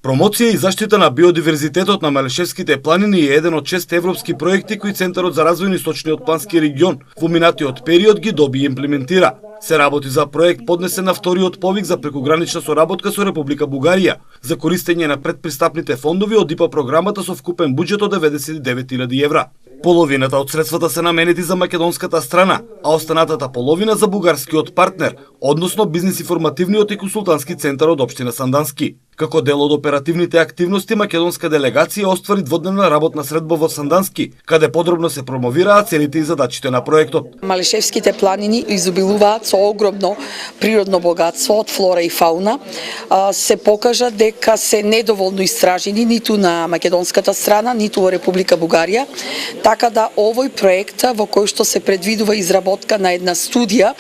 Промоција и заштита на биодиверзитетот на Малешевските планини е еден од 6 европски проекти кои Центарот за развој на Источниот плански регион во минатиот период ги доби и имплементира. Се работи за проект поднесен на вториот повик за прекугранична соработка со Република Бугарија за користење на предпристапните фондови од ИПА програмата со вкупен буџет од 99.000 евра. Половината од средствата се наменети за македонската страна, а останатата половина за бугарскиот партнер, односно бизнис информативниот и консултантски центар од општина Сандански. Како дел од оперативните активности, македонска делегација оствари дводневна работна средба во Сандански, каде подробно се промовираат целите и задачите на проектот. Малешевските планини изобилуваат со огромно природно богатство од флора и фауна. Се покажа дека се недоволно истражени ниту на македонската страна, ниту во Република Бугарија, така да овој проект во кој што се предвидува изработка на една студија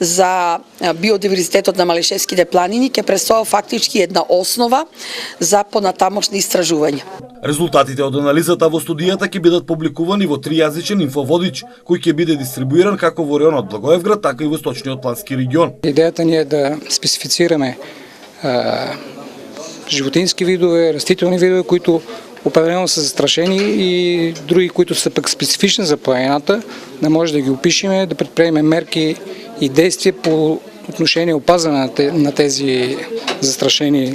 за биодиверзитетот на Малешевските планини ќе представува фактички една основа за понатамошни истражувања. Резултатите од анализата во студијата ќе бидат публикувани во тријазичен инфоводич, кој ќе биде дистрибуиран како во районот Благоевград, така и во Источниот плански регион. Идејата ни е да специфицираме животински видове, растителни видове, които определено са застрашени, и други, които са пък специфични за планината, да може да ги опишеме, да предприемем мерки и действия по отношение опазване на тези застрашени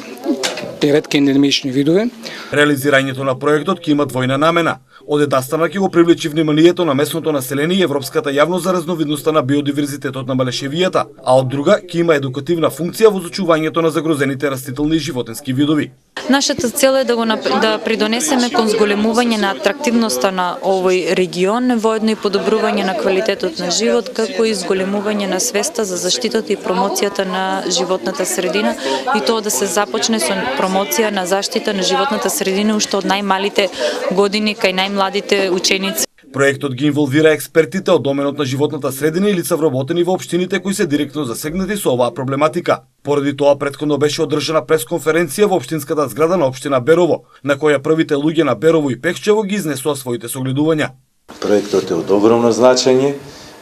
и ретки ендемични видове. Реализирањето на проектот ќе има двојна намена. Од една страна ќе го привлечи вниманието на местното население и европската јавност за разновидноста на биодиверзитетот на Малешевијата, а од друга ќе има едукативна функција во зачувањето на загрозените растителни и животински видови. Нашата цел е да придонесеме кон зголемување на атрактивноста на овој регион, воедно и подобрување на квалитетот на живот, како и зголемување на свеста за заштитата и промоцијата на животната средина, и тоа да се започне со промоција на заштита на животната средина уште од најмалите години кај најмладите ученици. Проектот ги инволвира експертите од доменот на животната средина и лица вработени во општините кои се директно засегнати со оваа проблематика. Поради тоа претходно беше одржана пресконференција во општинската зграда на општина Берово, на која првите луѓе на Берово и Пехчево ги изнесоа своите согледувања. Проектот е од огромно значење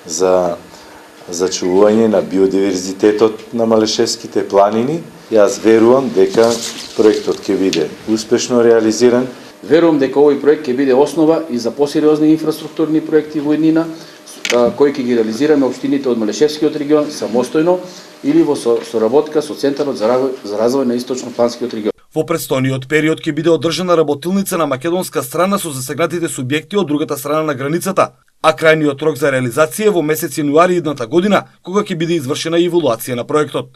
за зачувување на биодиверзитетот на Малешевските планини. Јас верувам дека проектот ќе биде успешно реализиран. Верувам дека овој проект ќе биде основа и за посериозни инфраструктурни проекти во иднина, кои ќе ги реализираме општините од Малешевскиот регион самостојно или во соработка со Центарот за развој на Источно-планскиот регион. Во предстојниот период ќе биде одржана работилница на македонска страна со засегнатите субјекти од другата страна на границата, а крајниот рок за реализација е во месец јануари идната година, кога ќе биде извршена евалуација на проектот.